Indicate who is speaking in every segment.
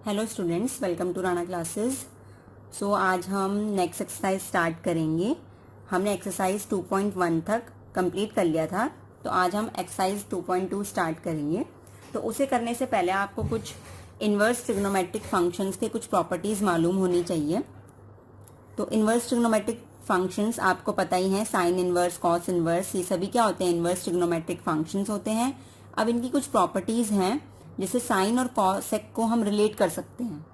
Speaker 1: Hello students, welcome to Rana classes. So आज हम next exercise start करेंगे। हमने एक्सरसाइज 2.1 तक कंप्लीट कर लिया था, तो आज हम एक्सरसाइज 2.2 स्टार्ट करेंगे। तो उसे करने से पहले आपको कुछ इन्वर्स ट्रिग्नोमेट्रिक फंक्शंस के कुछ प्रॉपर्टीज़ मालूम होनी चाहिए। तो इन्वर्स ट्रिग्नोमेट्रिक फंक्शंस आपको पता ही है, साइन इन्वर्स, कॉस इन्वर्स, ये सभी क्या होते हैं? इन्वर्स ट्रिग्नोमेट्रिक फंक्शंस होते हैं। अब इनकी कुछ प्रॉपर्टीज़ हैं, जैसे साइन और कॉसेक को हम रिलेट कर सकते हैं।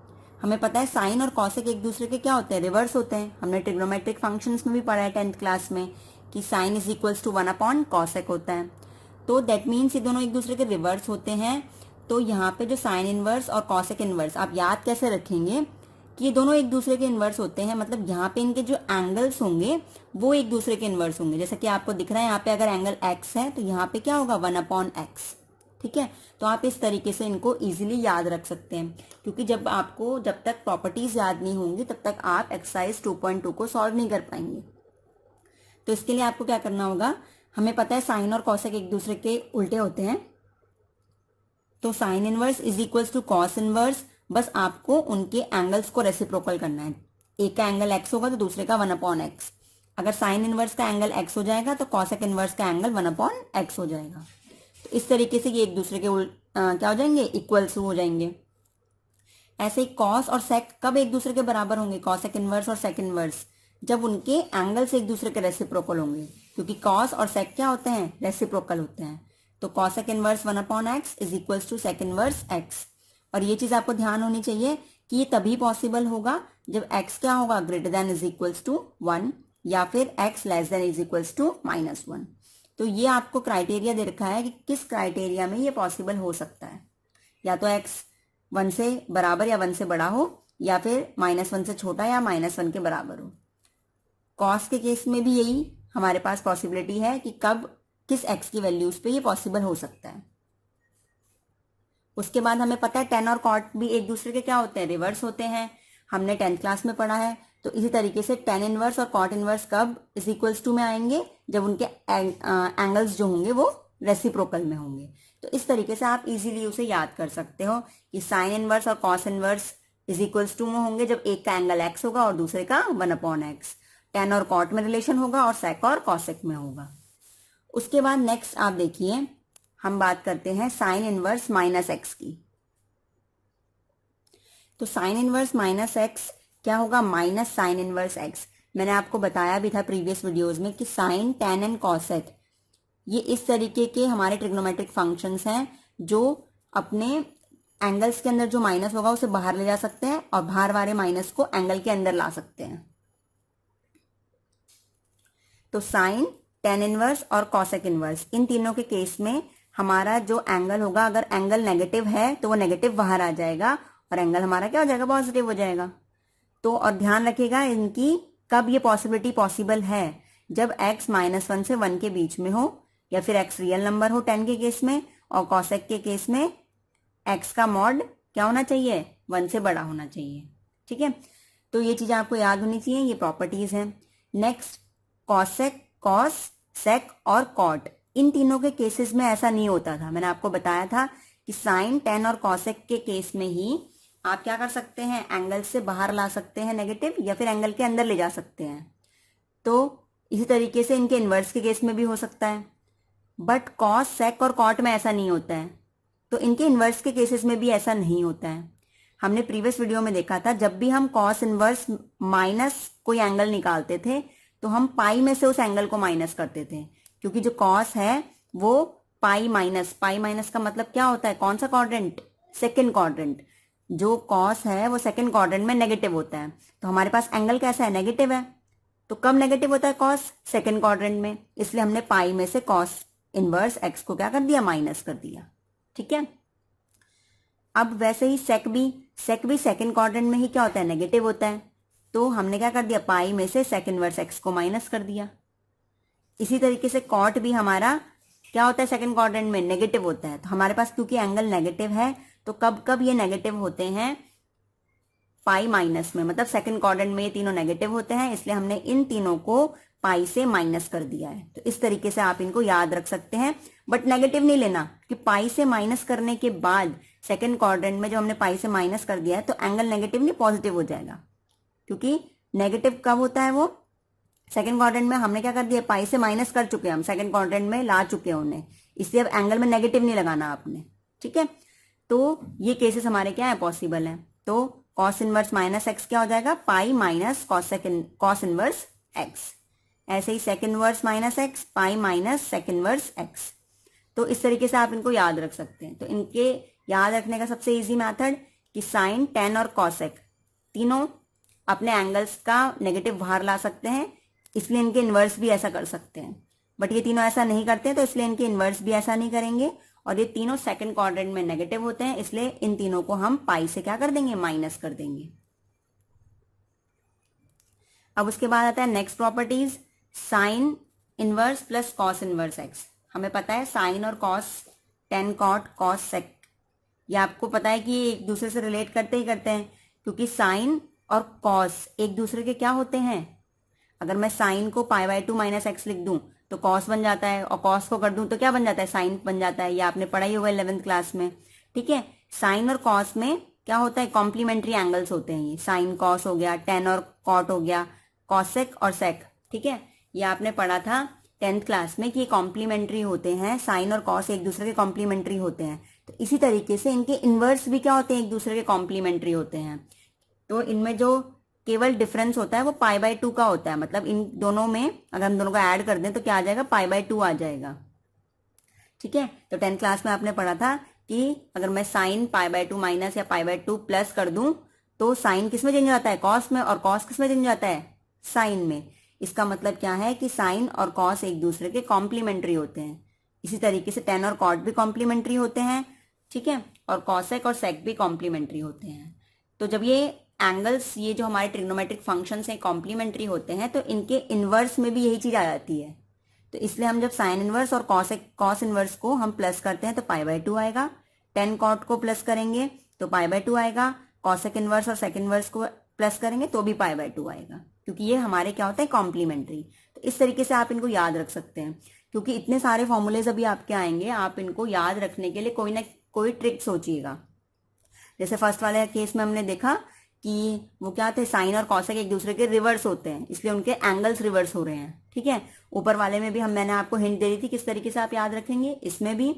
Speaker 1: हमें पता है साइन और कॉसेक एक दूसरे के क्या होते हैं? रिवर्स होते हैं। हमने ट्रिग्नोमेट्रिक फंक्शंस में भी पढ़ा है 10th क्लास में कि sign is equals to 1/cosec होता है। तो दैट मीन्स ये दोनों एक दूसरे के रिवर्स होते हैं। तो यहाँ पे जो साइन इनवर्स और कॉसेक इनवर्स आप याद कैसे रखेंगे कि ये दोनों एक दूसरे के इनवर्स होते हैं, मतलब यहाँ पे इनके जो एंगल्स होंगे वो एक दूसरे के इनवर्स होंगे। जैसा कि आपको दिख रहा है यहाँ पे अगर एंगल x है तो यहाँ पे क्या होगा? 1/x। ठीक है, तो आप इस तरीके से इनको इजीली याद रख सकते हैं, क्योंकि जब तक प्रॉपर्टीज याद नहीं होंगी तब तक आप एक्सरसाइज 2.2 को सॉल्व नहीं कर पाएंगे। तो इसके लिए आपको क्या करना होगा? हमें पता है साइन और कॉसेक एक दूसरे के उल्टे होते हैं, तो sine inverse is equals to cos inverse. बस आपको उनके एंगल्स को रेसिप्रोकल करना है। एक का एंगल x होगा तो दूसरे का 1/x। अगर साइन इनवर्स का एंगल x हो जाएगा तो कॉसेक इनवर्स का एंगल 1/x हो जाएगा। तो इस तरीके से ये एक दूसरे के क्या हो जाएंगे? इक्वल्स हो जाएंगे। ऐसे ही कॉस और सेक कब एक दूसरे के बराबर होंगे? कॉसेक इनवर्स और सेक इनवर्स जब उनके एंगल्स एक दूसरे के रेसिप्रोकल होंगे, क्योंकि कॉस और सेक क्या होते हैं? रेसिप्रोकल होते हैं। तो cosec inverse 1/x is equals to sec inverse x। और ये चीज आपको ध्यान होनी चाहिए कि ये तभी पॉसिबल होगा जब x क्या होगा? Greater than is equals to 1 या फिर x less than is equals to -1। तो ये आपको क्राइटेरिया दे रखा है कि किस क्राइटेरिया में ये पॉसिबल हो सकता है। या तो x 1 से बराबर या 1 से बड़ा हो, या फिर -1 से छोटा या -1 के बराबर हो। कॉस के केस में भी यही हमारे पास पॉसिबिलिटी है कि कब किस x की वैल्यूज पे ये पॉसिबल हो सकता है। उसके बाद हमें पता है टेन और कॉट भी एक दूसरे के क्या होते हैं? रिवर्स होते हैं। हमने 10th क्लास में पढ़ा है। तो इसी तरीके से टेन इनवर्स और कॉट इनवर्स कब इज इक्वल्स टू में आएंगे? जब उनके एंगल्स जो होंगे वो रेसिप्रोकल में होंगे। तो इस तरीके से आप इजीली उसे याद कर सकते हो कि साइन इनवर्स और cos inverse is equals to में होंगे जब एक का एंगल x होगा और दूसरे का 1/x। टेन और कॉट में रिलेशन होगा और सेक और कॉसेक में होगा। उसके बाद नेक्स्ट आप देखिए, हम बात करते हैं साइन इनवर्स -x की। तो साइन इनवर्स -x क्या होगा? Minus sign inverse x। मैंने आपको बताया भी था प्रीवियस वीडियोस में कि साइन, टेन एंड कॉसेक ये इस तरीके के हमारे ट्रिग्नोमेट्रिक फंक्शंस हैं जो अपने एंगल्स के अंदर जो माइनस होगा उसे बाहर ले जा सकते हैं और बाहर वाले माइनस को एंगल के अंदर ला सकते हैं। तो साइन, टेन इनवर्स और कॉसेक इनवर्स इन तीनों के केस में हमारा जो एंगल होगा, अगर एंगल नेगेटिव है तो वो नेगेटिव बाहर आ जाएगा और एंगल हमारा क्या हो जाएगा? पॉजिटिव हो जाएगा। तो और ध्यान रखिएगा इनकी कब ये पॉसिबिलिटी पॉसिबल है? जब x -1 से 1 के बीच में हो, या फिर x रियल नंबर हो 10 के केस में, और कॉसेक के केस में x का मॉड क्या होना चाहिए? 1 से बड़ा होना चाहिए। ठीक है, तो ये चीजें आपको याद होनी चाहिए, ये प्रॉपर्टीज हैं। नेक्स्ट, कॉसेक, कॉस, सेक और कॉट इन तीनों के केसेस में ऐसा नहीं होता था। मैंने आपको बताया था कि साइन, टेन और कॉसेक के केस में ही आप क्या कर सकते हैं? एंगल से बाहर ला सकते हैं नेगेटिव, या फिर एंगल के अंदर ले जा सकते हैं। तो इसी तरीके से इनके इन्वर्स के केस में भी हो सकता है, बट कॉस, सेक और कॉट में ऐसा नहीं होता है। तो इनके इन्वर्स के केसेस में भी ऐसा नहीं होता है। हमने प्रीवियस वीडियो में देखा था, जब भी हम कॉस इन्वर्स माइनस कोई एंगल निकालते थे तो हम पाई में से उस एंगल को माइनस करते थे, क्योंकि जो कॉस है वो पाई माइनस का मतलब क्या होता है? कौन सा क्वाड्रेंट? Second quadrant. जो कॉस है वो सेकेंड क्वाड्रेंट में नेगेटिव होता है। तो हमारे पास एंगल कैसा है? नेगेटिव है। तो कब नेगेटिव होता है कॉस? सेकेंड क्वाड्रेंट में। इसलिए हमने पाई में से कॉस इनवर्स x को क्या कर दिया? माइनस कर दिया। ठीक है, अब वैसे ही सेक भी सेकेंड क्वाड्रेंट में ही क्या होता है? नेगेटिव होता है। तो हमने क्या कर दिया? पाई में से सेक इनवर्स x को माइनस कर दिया। इसी तरीके से कॉट भी हमारा क्या होता है? सेकंड क्वाड्रेंट में नेगेटिव होता है। तो हमारे पास क्योंकि एंगल नेगेटिव है तो कब कब ये नेगेटिव होते हैं? पाई माइनस में, मतलब सेकंड क्वाड्रेंट में ये तीनों नेगेटिव होते हैं, इसलिए हमने इन तीनों को पाई से माइनस कर दिया है। तो इस तरीके से आप इनको याद रख सकते हैं, बट नेगेटिव नहीं लेना कि पाई से माइनस करने के बाद सेकंड क्वाड्रेंट में जो हमने पाई से माइनस कर दिया है तो एंगल नेगेटिव नहीं पॉजिटिव हो जाएगा, क्योंकि नेगेटिव कब होता है, वो सेकंड क्वाड्रेंट में हमने क्या कर दिया, पाई से माइनस कर चुके हैं, हम सेकंड क्वाड्रेंट में ला चुके हैं उन्हें, इसलिए अब एंगल में नेगेटिव नहीं लगाना आपने, ठीक है। तो ये केसेस हमारे क्या है, पॉसिबल है। तो कॉस इनवर्स माइनस एक्स क्या हो जाएगा, pi minus cos inverse x. ऐसे ही second inverse minus x, pi minus second inverse x. तो इस तरीके से आप इनको याद रख सकते हैं। तो इनके याद रखने का सबसे इजी मेथड कि साइन, टेन और कॉसेक तीनों अपने एंगल्स का नेगेटिव बाहर ला सकते हैं, इसलिए इनके इन्वर्स भी ऐसा कर सकते हैं। बट ये तीनों ऐसा नहीं करते, तो इसलिए इनके इन्वर्स भी ऐसा नहीं करेंगे। और ये तीनों सेकंड क्वाड्रेंट में नेगेटिव होते हैं, इसलिए इन तीनों को हम पाई से क्या कर देंगे, माइनस कर देंगे। अब उसके बाद आता है next properties, sine inverse plus cos inverse x. हमें पता है साइन और cos, tan cot cos sec, ये आपको पता है कि एक दूसरे से रिलेट करते ही करते हैं, क्योंकि साइन और कॉस एक दूसरे के क्या होते हैं। अगर मैं साइन को पाई बाय 2 माइनस एक्स लिख दूं तो कॉस बन जाता है, और कॉस को कर दूं तो क्या बन जाता है, साइन बन जाता है। ये आपने पढ़ा ही होगा 11th क्लास में, ठीक है। साइन और कॉस में क्या होता है, कॉम्प्लीमेंट्री एंगल्स होते हैं। ये साइन कॉस हो गया, टेन और कॉट हो गया, कॉसेक और सेक, ठीक है। ये आपने पढ़ा था 10th क्लास में कि ये कॉम्प्लीमेंट्री होते हैं, साइन और कॉस एक दूसरे के कॉम्प्लीमेंट्री होते हैं। तो इसी तरीके से इनके इनवर्स भी क्या होते हैं, एक दूसरे के कॉम्प्लीमेंट्री होते हैं। तो इनमें जो केवल डिफरेंस होता है वो पाई बाय 2 का होता है, मतलब इन दोनों में अगर हम दोनों को ऐड कर दें तो क्या आ जाएगा, पाई बाय 2 आ जाएगा, ठीक है। तो 10th क्लास में आपने पढ़ा था कि अगर मैं साइन पाई बाय 2 माइनस या पाई बाय 2 प्लस कर दूं तो साइन किस में चेंज हो जाता है, कॉस में, और कॉस किस में चेंज हो जाता है, साइन में। इसका मतलब क्या है कि साइन और कॉस एक दूसरे के कॉम्प्लीमेंट्री होते हैं। इसी तरीके से टेन और कॉट भी कॉम्प्लीमेंट्री होते हैं, ठीक है, और कॉसेक और सेक भी कॉम्प्लीमेंट्री होते हैं। तो जब ये एंगल्स, ये जो हमारे ट्रिग्नोमेट्रिक फंक्शंस हैं, कॉम्प्लीमेंट्री होते हैं, तो इनके इनवर्स में भी यही चीज आ जाती है। तो इसलिए हम जब साइन इनवर्स और कॉस इनवर्स को हम प्लस करते हैं तो पाई बाय 2 आएगा, टेन कॉट को प्लस करेंगे तो पाई बाय 2 आएगा, कॉसेक इनवर्स और सेक इनवर्स को प्लस करेंगे तो भी पाई बाय 2 आएगा, क्योंकि ये हमारे क्या होता है, कॉम्प्लीमेंट्री। तो इस तरीके से आप इनको याद रख सकते हैं, क्योंकि इतने सारे फॉर्मूलेज अभी आपके आएंगे, आप इनको याद रखने के लिए कोई ना कोई ट्रिक सोचिएगा। जैसे फर्स्ट वाले केस में हमने देखा कि वो क्या थे, साइन और कॉसेक एक दूसरे के रिवर्स होते हैं, इसलिए उनके एंगल्स रिवर्स हो रहे हैं, ठीक है। ऊपर वाले में भी मैंने आपको हिंट दे दी थी किस तरीके से आप याद रखेंगे, इसमें भी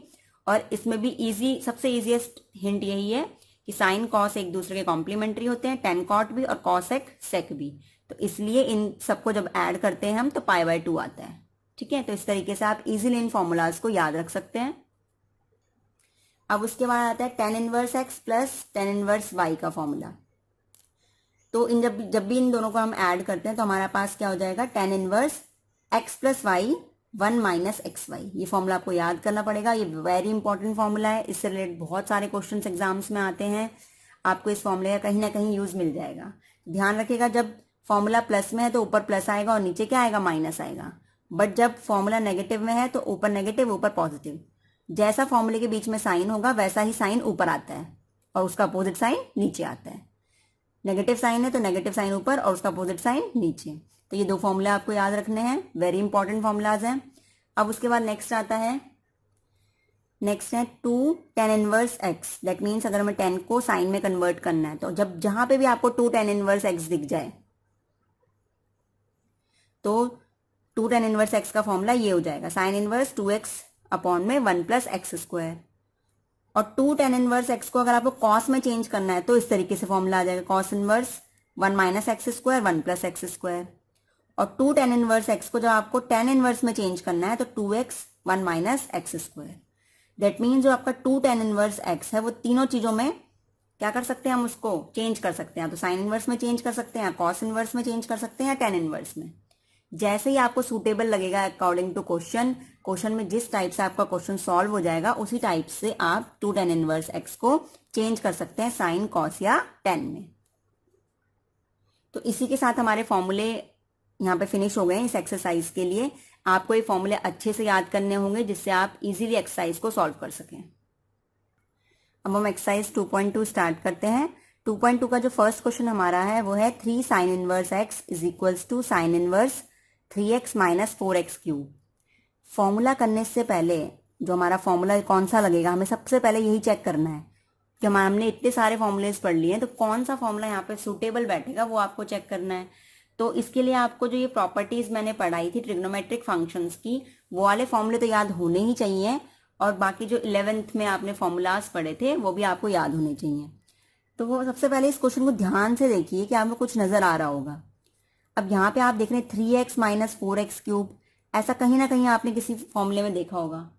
Speaker 1: और इसमें भी इजी, सबसे इजीएस्ट हिंट यही है कि साइन कॉस एक दूसरे के कॉम्प्लीमेंट्री होते हैं, टेन कॉट भी और कॉसेक सेक भी। तो इसलिए इन सबको जब ऐड करते हैं हम तो पाई बाय 2 आता है, ठीक है। तो इस तरीके से आप इजीली इन फॉर्मूलाज को याद रख सकते हैं। अब उसके बाद आता है tan inverse x plus tan inverse y का फॉर्मूला। तो इन जब भी इन दोनों को हम ऐड करते हैं तो हमारे पास क्या हो जाएगा, tan inverse x plus y 1 minus x y. ये फॉर्मूला आपको याद करना पड़ेगा, ये वेरी इंपॉर्टेंट फॉर्मूला है, इससे रिलेटेड बहुत सारे क्वेश्चंस एग्जाम्स में आते हैं, आपको इस फॉर्मूले का कहीं ना कहीं यूज मिल जाएगा। ध्यान रखिएगा, जब फॉर्मूला प्लस में है तो ऊपर प्लस आएगा और नीचे क्या आएगा, माइनस आएगा। बट जब फॉर्मूला नेगेटिव में है तो ऊपर नेगेटिव ऊपर पॉजिटिव, जैसा फॉर्मूले के बीच में साइन होगा वैसा ही साइन ऊपर आता है और उसका अपोजिट साइन नीचे आता है। नेगेटिव साइन है तो नेगेटिव साइन ऊपर और उसका अपोजिट साइन नीचे। तो ये दो फॉर्मूले आपको याद रखने हैं, वेरी इंपॉर्टेंट फॉर्मूलाज हैं। अब उसके बाद नेक्स्ट आता है, नेक्स्ट है 2 tan inverse x। That means अगर हमें 10 को साइन में कन्वर्ट करना है तो जब जहां पे भी आपको 2 tan इनवर्स x दिख जाए तो 2 tan इनवर्स x का फॉर्मूला ये हो जाएगा, साइन इनवर्स 2x अपॉन में 1 प्लस एक्स स्क्वायर। और 2 tan इनवर्स x को अगर आपको कॉस में चेंज करना है तो इस तरीके से फॉर्मूला आ जाएगा, cos inverse 1 minus x square 1 plus x square. और 2 tan इनवर्स x को जब आपको tan इनवर्स में चेंज करना है तो 2x 1 minus x square. That means जो आपका 2 tan इनवर्स x है वो तीनों चीजों में क्या कर सकते हैं, हम उसको चेंज कर सकते हैं। तो साइन इनवर्स में चेंज कर सकते हैं, कॉस इनवर्स में चेंज कर सकते हैं, tan इनवर्स में, जैसे ही आपको सूटेबल लगेगा अकॉर्डिंग टू क्वेश्चन में जिस टाइप से आपका क्वेश्चन सॉल्व हो जाएगा उसी टाइप से आप 2 tan इनवर्स x को चेंज कर सकते हैं साइन, कॉस या tan में। तो इसी के साथ हमारे फॉर्मूले यहाँ पे फिनिश हो गए हैं इस एक्सरसाइज के लिए। आपको ये फॉर्मूले अच्छे से याद करने होंगे जिससे आप इजीली एक्सरसाइज को सॉल्व कर सकें। अब हम एक्सरसाइज 2.2 स्टार्ट करते हैं। 2.2 का जो फर्स्ट क्वेश्चन हमारा है वो है 3 sine inverse x is equals to sine inverse 3x minus 4x cube. Formula करने से पहले जो हमारा फॉर्मूला कौन सा लगेगा, हमें सबसे पहले यही चेक करना है कि हमने इतने सारे फॉर्मूलेज पढ़ लिए हैं, तो कौन सा फॉर्मूला यहाँ पे सुटेबल बैठेगा वो आपको चेक करना है। तो इसके लिए आपको जो ये प्रॉपर्टीज मैंने पढ़ाई थी ट्रिग्नोमेट्रिक फंक्शंस की, वो वाले फॉर्मूले तो याद होने ही चाहिए, और बाकी जो 11th में आपने फॉर्मूलाज पढ़े थे वो भी आपको याद होने चाहिए। तो वो सबसे पहले इस क्वेश्चन को ध्यान से देखिए कि आपको कुछ नजर आ रहा होगा। अब यहाँ पे आप देख रहे हैं 3x माइनस 4x क्यूब, ऐसा कहीं ना कहीं आपने किसी फॉर्मूले में देखा होगा।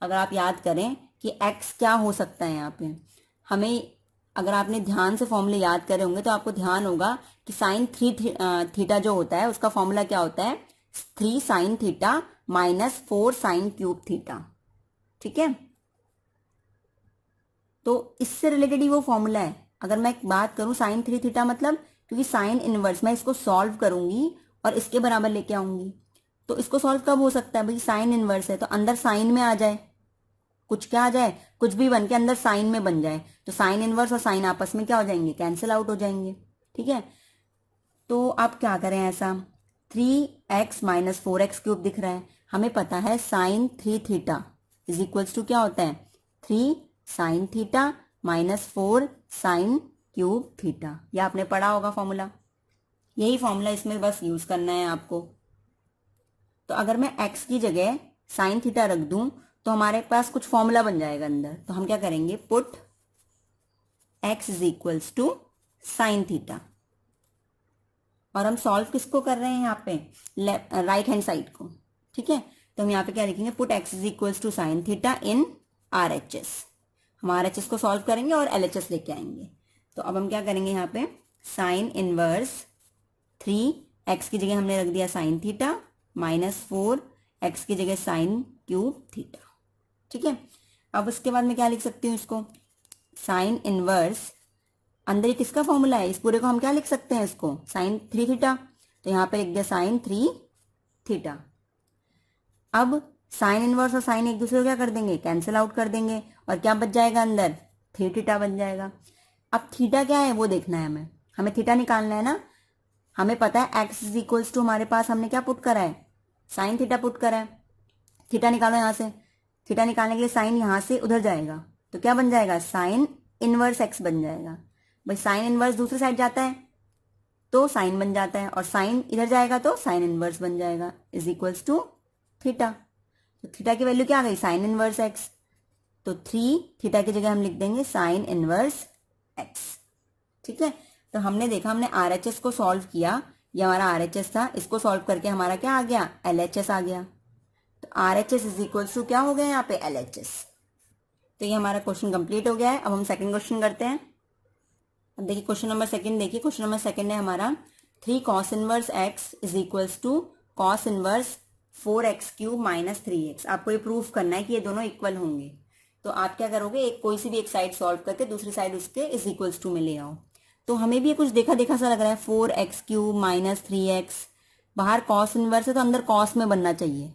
Speaker 1: अगर आप याद करें कि x क्या हो सकता है यहाँ पे, हमें अगर आपने ध्यान से फॉर्मूले याद करे होंगे तो आपको ध्यान होगा कि साइन थीटा जो होता है उसका फॉर्मूला क्या होता है, 3 sine theta minus 4 sine cube theta. ठीक है, तो इससे रिलेटेड ही वो फॉर्मूला है। अगर मैं बात करूं साइन 3 थीटा मतलब, क्योंकि साइन इनवर्स मैं इसको सॉल्व करूंगी और इसके बराबर लेके आऊंगी, तो इसको सॉल्व कब हो सकता है भाई, साइन इनवर्स है तो अंदर साइन में आ जाए, कुछ क्या आ जाए, कुछ भी बन के अंदर साइन में बन जाए, तो साइन इनवर्स और साइन आपस में क्या हो जाएंगे, कैंसिल आउट हो जाएंगे। ठीक है, तो आप क्या करें, ऐसा 3x माइनस 4x क्यूब दिख रहा है, हमें पता है sine 3 theta is equals to क्या होता है, 3 sine theta minus 4 sine cube theta. ये आपने पढ़ा होगा फॉर्मूला, यही फॉर्मूला इसमें बस यूज करना है आपको। तो अगर मैं x की जगह साइन थीटा रख दूं तो हमारे पास कुछ फॉर्मूला बन जाएगा अंदर, तो हम क्या करेंगे, put x is equals to sine theta, और हम सॉल्व किसको कर रहे हैं यहाँ पे, राइट हैंड साइड को। ठीक है, तो हम यहाँ पे क्या लिखेंगे, put x is equals to sine theta in RHS, हम RHS को सॉल्व करेंगे और LHS लेके आएंगे। तो अब हम क्या करेंगे, यहाँ पे साइन इनवर्स 3x की जगह हमने रख दिया साइन थीटा माइनस 4x की जगह साइन क्यूब थीटा। ठीक है, अब उसके बाद मैं क्या लिख सकती हूँ इसको, साइन इनवर्स, अंदर ही किसका फॉर्मूला है, इस पूरे को हम क्या लिख सकते हैं, इसको साइन 3 थीटा, तो यहाँ पे लिख दिया साइन 3 थीटा। अब साइन इनवर्स और साइन एक दूसरे को क्या कर देंगे, कैंसिल आउट कर देंगे, और क्या बच जाएगा अंदर, 3 थीटा बन जाएगा। अब थीटा क्या है वो देखना है हमें थीटा निकालना है ना। हमें पता है x इज इक्वल्स टू, हमारे पास हमने क्या पुट करा है, साइन थीटा पुट करा है। थीटा निकालो यहाँ से, थीटा निकालने के लिए साइन यहाँ से उधर जाएगा, तो क्या बन जाएगा, साइन इनवर्स x बन जाएगा। भाई साइन इनवर्स दूसरी साइड जाता है तो साइन बन जाता है, और साइन इधर जाएगा तो साइन इनवर्स बन जाएगा, इज इक्वल्स टू थीटा। तो थीटा की वैल्यू क्या आ गई, साइन इनवर्स x, तो 3 थीटा की जगह हम लिख देंगे साइन इनवर्स x। ठीक है, तो हमने देखा, हमने RHS को सॉल्व किया, ये हमारा RHS था, इसको सॉल्व करके हमारा क्या आ गया, LHS आ गया। तो RHS इज इक्वल्स टू क्या हो गया यहाँ पे, LHS। तो ये हमारा क्वेश्चन कंप्लीट हो गया है। अब हम सेकंड क्वेश्चन करते हैं। अब देखिए क्वेश्चन नंबर सेकंड, देखिए क्वेश्चन नंबर सेकंड है हमारा 3 cos inverse x is equals to cos inverse 4x cube minus 3x। आपको ये प्रूफ करना है कि ये दोनों इक्वल होंगे। तो आप क्या करोगे, एक कोई सी भी एक साइड सॉल्व करके दूसरी साइड उसके इज इक्वल्स टू में ले आओ। तो हमें भी ये कुछ देखा देखा सा लग रहा है, 4x क्यूब माइनस 3x, बाहर कॉस इनवर्स है तो अंदर कॉस में बनना चाहिए,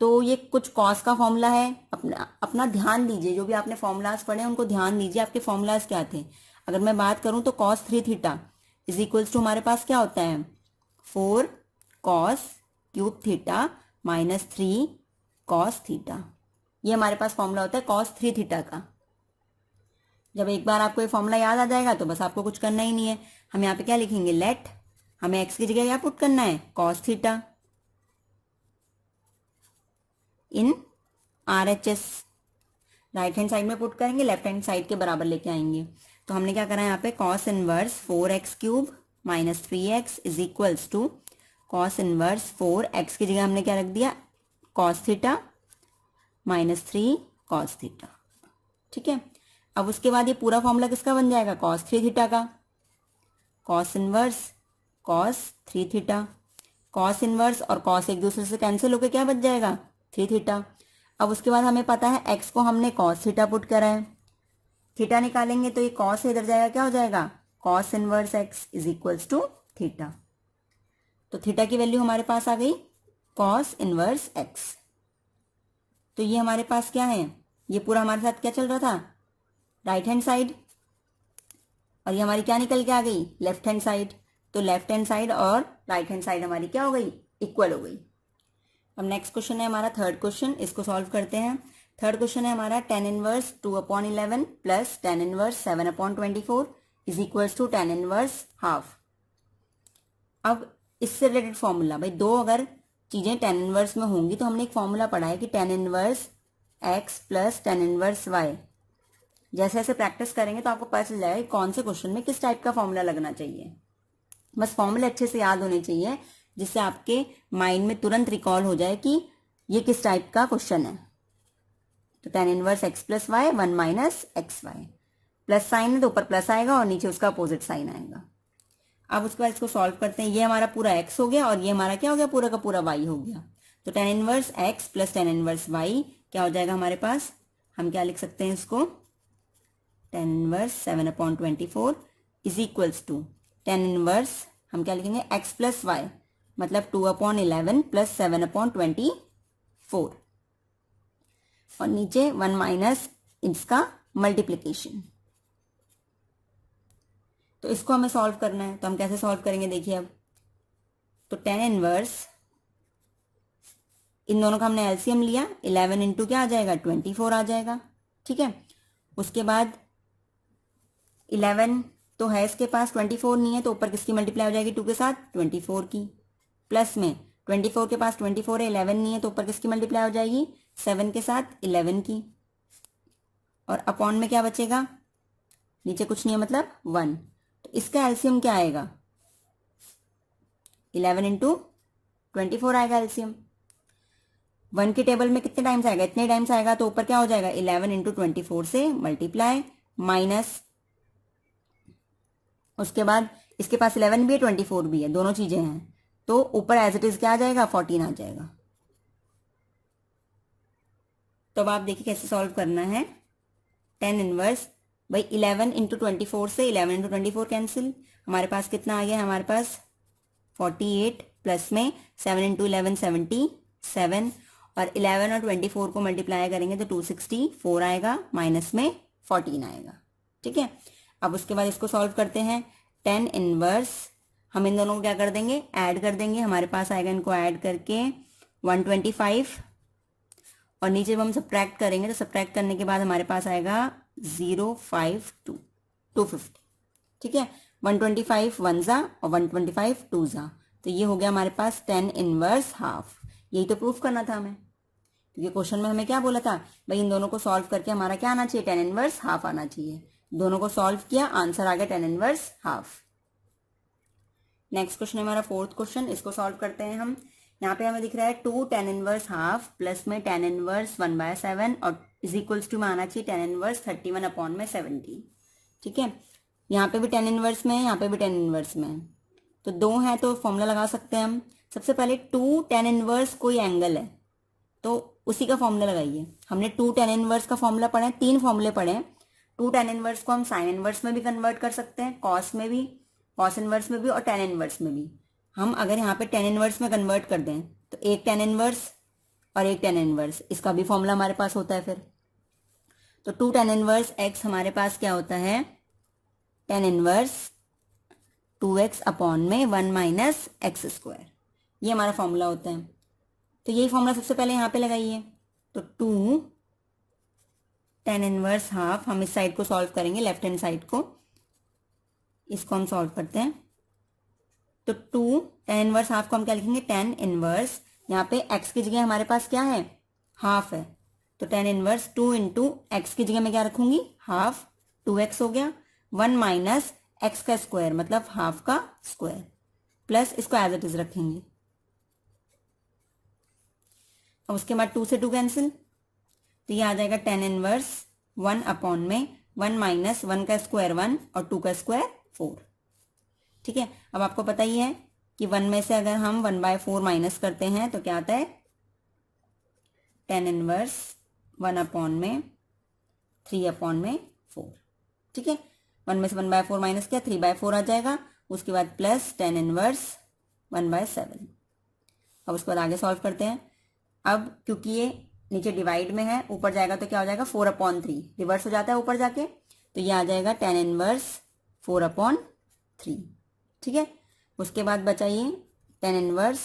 Speaker 1: तो ये कुछ कॉस का फॉर्मूला है। अपना ध्यान दीजिए, जो भी आपने फॉर्मूलाज पढ़े हैं उनको ध्यान दीजिए, आपके फॉर्मूलाज क्या थे। अगर मैं बात करूं तो cos 3 theta is equals to हमारे पास क्या होता है, 4 cos cube theta minus 3 cos theta. ये हमारे पास फॉर्मूला होता है cos 3 थीटा का। जब एक बार आपको ये फॉर्मूला याद आ जाएगा तो बस आपको कुछ करना ही नहीं है। हम यहाँ पे क्या लिखेंगे, लेट, हमें x की जगह क्या पुट करना है, cos theta in RHS, right hand side में पुट करेंगे, लेफ्ट हैंड साइड के बराबर लेके आएंगे। तो हमने क्या करा है यहाँ पे, cos inverse 4x cube minus 3x is equals to cos inverse 4x की जगह हमने क्या रख दिया, cos theta minus 3 cos theta. ठीक है, अब उसके बाद ये पूरा फॉर्मूला किसका बन जाएगा, cos 3 थीटा का, cos inverse cos 3 theta, cos inverse और cos एक दूसरे से कैंसिल होकर क्या बच जाएगा, 3 थीटा। अब उसके बाद हमें पता है x को हमने cos थीटा पुट करा है, थीटा निकालेंगे तो ये cos से इधर जाएगा, क्या हो जाएगा, cos inverse x is equals to theta. तो थीटा की वैल्यू हमारे पास आ गई cos इनवर्स x। तो ये हमारे पास क्या है, ये पूरा हमारे साथ क्या चल रहा था, राइट हैंड साइड, और ये हमारी क्या निकल के आ गई, लेफ्ट हैंड साइड। तो लेफ्ट हैंड साइड और राइट हैंड साइड हमारी क्या हो गई, इक्वल हो गई। अब नेक्स्ट क्वेश्चन है हमारा थर्ड क्वेश्चन, इसको सॉल्व करते हैं। थर्ड क्वेश्चन है हमारा tan inverse 2/11 plus tan inverse 7/24 is equals to tan inverse half. अब इससे रिलेटेड फॉर्मूला, भाई दो अगर चीजें tan इनवर्स में होंगी तो हमने एक फॉर्मूला पढ़ा है कि tan inverse x plus tan inverse y। जैसे जैसे प्रैक्टिस करेंगे तो आपको पता चल जाएगा कि कौन से क्वेश्चन में किस टाइप का फॉर्मूला लगना चाहिए। बस फॉर्मूले अच्छे से याद होने चाहिए जिससे आपके माइंड में तुरंत रिकॉल हो जाए कि ये किस टाइप का क्वेश्चन है। तो tan inverse x plus y 1 minus x y, plus sign है तो ऊपर प्लस आएगा और नीचे उसका अपोजिट साइन आएगा। अब उसके बाद इसको सॉल्व करते हैं। ये हमारा पूरा x हो गया और ये हमारा क्या हो गया, पूरा का पूरा y हो गया। तो tan inverse x plus tan inverse y क्या हो जाएगा हमारे पास, हम क्या लिख सकते हैं इसको, tan inverse 7/24 is equals to tan inverse हम क्या लिखेंगे x प्लस y मतलब 2/11 प्लस 7/24 और नीचे 1 माइनस इसका मल्टीप्लीकेशन। तो इसको हमें सॉल्व करना है, तो हम कैसे सॉल्व करेंगे देखिए अब। तो tan इनवर्स, इन दोनों का हमने एलसीएम लिया, 11 इंटू क्या आ जाएगा 24 आ जाएगा। ठीक है, उसके बाद 11 तो है इसके पास, 24 नहीं है तो ऊपर किसकी मल्टीप्लाई हो जाएगी 2 के साथ 24 की, प्लस में 24 के पास 24 है, 11 नहीं है तो ऊपर किसकी मल्टीप्लाई हो जाएगी 7 के साथ 11 की, और अपॉन में क्या बचेगा, नीचे कुछ नहीं है मतलब 1। तो इसका एलसीएम क्या आएगा, 11 इंटू 24 आएगा एलसीएम। 1 की टेबल में कितने टाइम्स आएगा, इतने टाइम्स आएगा, तो ऊपर क्या हो जाएगा 11 इंटू 24 से मल्टीप्लाई माइनस, उसके बाद इसके पास 11 भी है 24 भी है, दोनों चीजें हैं, तो ऊपर एज इट इज क्या आ जाएगा 14 आ जाएगा। तो अब आप देखिए कैसे सॉल्व करना है। tan इनवर्स, भाई 11 इंटू 24 से 11 इंटू 24 कैंसिल, हमारे पास कितना आ गया, हमारे पास 48 प्लस में 7 इंटू 11 77 और 11 और 24 को मल्टीप्लाई करेंगे तो 264 आएगा, माइनस में 14 आएगा। ठीक है, अब उसके बाद इसको सॉल्व करते हैं। tan इनवर्स हम इन दोनों को क्या कर देंगे, ऐड कर देंगे, हमारे पास आएगा इनको ऐड करके 125 और नीचे जब हम सब्ट्रैक्ट करेंगे तो सब्ट्रैक्ट करने के बाद हमारे पास आएगा 052 250। ठीक है, 125 वन जा और 125 टू जा, तो ये हो गया हमारे पास tan इनवर्स हाफ। यही तो प्रूफ करना था हमें, क्योंकि क्वेश्चन में हमें क्या बोला था, भाई इन दोनों को सॉल्व करके हमारा क्या आना चाहिए, tan इनवर्स हाफ आना चाहिए। दोनों को सॉल्व किया, आंसर आ गया tan inverse half. Next question है हमारा फोर्थ क्वेश्चन, इसको सॉल्व करते हैं हम। यहाँ पे हमें दिख रहा है 2 tan इनवर्स हाफ प्लस में tan इनवर्स 1/7 और इज इक्वल्स टू में आना चाहिए tan इनवर्स 31/70। ठीक है, यहाँ पे भी tan इनवर्स में है, यहाँ पे भी tan इनवर्स में है, तो दो है तो फॉर्मूला लगा सकते हैं हम। सबसे पहले 2 tan इनवर्स कोई एंगल है तो उसी का फॉर्मूला लगाइए। हमने 2 tan इनवर्स का फॉर्मूला पढ़ा है, 3 फॉर्मूले पढ़े हैं। 2 tan इनवर्स को हम साइन इनवर्स में भी कन्वर्ट कर सकते हैं, कॉस में भी, कॉस इनवर्स में भी और tan इनवर्स में भी। हम अगर यहाँ पे tan इनवर्स में कन्वर्ट कर दें तो एक tan इनवर्स और एक tan इनवर्स, इसका भी फॉर्मूला हमारे पास होता है फिर। तो 2 tan इनवर्स x हमारे पास क्या होता है, tan इनवर्स 2x अपॉन में 1 माइनस एक्स स्क्वायर, ये हमारा फॉर्मूला होता है। तो यही फॉर्मूला सबसे पहले यहाँ पे लगाइए। तो 2 tan इनवर्स हाफ, हम इस साइड को सॉल्व करेंगे, लेफ्ट हैंड साइड को, इसको हम सॉल्व करते हैं। तो 2 tan इनवर्स हाफ को हम क्या लिखेंगे, tan इनवर्स, यहाँ पे x की जगह हमारे पास क्या है, हाफ है, तो tan इनवर्स 2 इंटू एक्स की जगह मैं क्या रखूंगी, हाफ, 2x हो गया, 1 माइनस एक्स का स्क्वायर मतलब हाफ का स्क्वायर, प्लस इसको एज इट इज रखेंगे। अब उसके बाद 2 से 2 कैंसिल, तो ये आ जाएगा tan इनवर्स 1 अपॉन में 1 माइनस 1 का स्क्वायर 1 और 2 का स्क्वायर 4। ठीक है, अब आपको पता ही है कि 1 में से अगर हम 1/4 माइनस करते हैं तो क्या आता है, tan इनवर्स 1 अपॉन में 3 अपॉन में 4। ठीक है, 1 में से 1/4 माइनस किया, 3/4 आ जाएगा, उसके बाद प्लस tan इनवर्स 1/7। अब उसके बाद आगे सॉल्व करते हैं। अब क्योंकि ये नीचे डिवाइड में है, ऊपर जाएगा तो क्या हो जाएगा 4/3, रिवर्स हो जाता है ऊपर जाके, तो ये आ जाएगा tan इनवर्स 4/3। ठीक है, उसके बाद बचाइए tan इनवर्स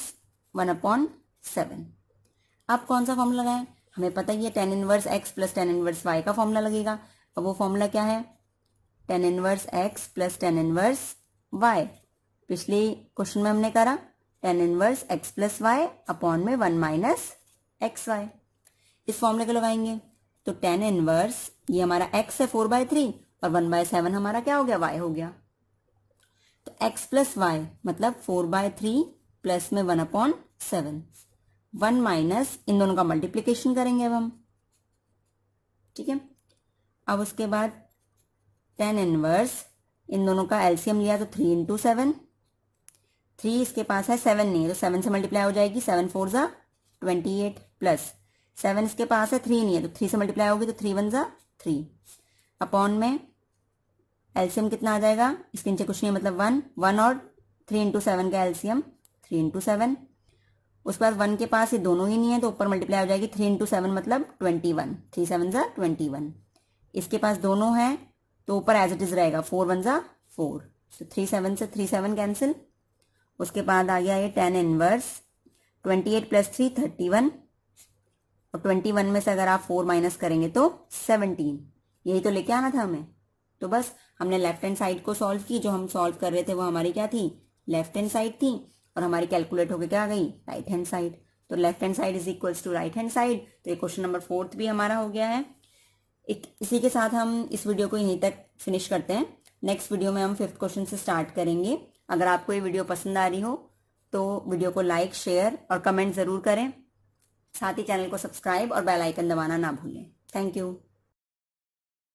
Speaker 1: 1/7। अब कौन सा फॉर्मूला लगाएं, हमें पता ही है tan inverse x plus tan inverse y का फॉर्मूला लगेगा। अब वो फॉर्मूला क्या है? tan inverse x plus tan inverse y। पिछले क्वेश्चन में हमने करा tan inverse x plus y upon में 1 माइनस एक्स वाई। इस फॉर्मूले को लगाएंगे तो tan इनवर्स ये हमारा x है 4/3 और 1/7 हमारा क्या हो गया? y हो गया। तो x प्लस वाई मतलब 4/3 प्लस में 1/7, 1 माइनस इन दोनों का मल्टीप्लीकेशन करेंगे अब हम, ठीक है। अब उसके बाद tan इनवर्स इन दोनों का एलसीएम लिया तो 3 इंटू 7, 3 इसके पास है 7 नहीं है तो 7 से मल्टीप्लाई हो जाएगी, 7 4 ज़ा 28 प्लस 7 इसके पास है 3 नहीं है तो 3 से मल्टीप्लाई होगी तो 3 1 ज़ा 3 अपॉन में एलसीएम कितना आ जाएगा? इसके नीचे कुछ नहीं मतलब 1 और 3 इंटू 7 का एलसीएम 3 इंटू 7। उसके बाद 1 के पास ये दोनों ही नहीं है तो ऊपर मल्टीप्लाई हो जाएगी 3 इंटू 7 मतलब 21, 3 7 ज़ा 21। इसके पास दोनों है तो ऊपर एज इट इज रहेगा 4 1 ज़ा 4, तो 3 7 से 3 7 कैंसिल। उसके बाद आ गया ये tan इनवर्स 28 प्लस 3 31 और 21 में से अगर आप 4 माइनस करेंगे तो 17, यही तो लेके आना था हमें। तो बस हमने लेफ्ट हैंड साइड को सॉल्व की, जो हम सॉल्व कर रहे थे वो हमारी क्या थी? लेफ्ट हैंड साइड थी और हमारी कैलकुलेट होकर क्या आ गई? Right hand side. तो left hand side is equals to right hand side. तो ये क्वेश्चन नंबर 4 भी हमारा हो गया है। इसी के साथ हम इस वीडियो को यहीं तक फिनिश करते हैं। नेक्स्ट वीडियो में हम 5th क्वेश्चन से स्टार्ट करेंगे। अगर आपको ये वीडियो पसंद आ रही हो तो वीडियो को लाइक, शेयर और कमेंट ज़रूर करें। साथ ही चैनल को सब्सक्राइब और बेल आइकन दबाना ना भूलें। Thank you.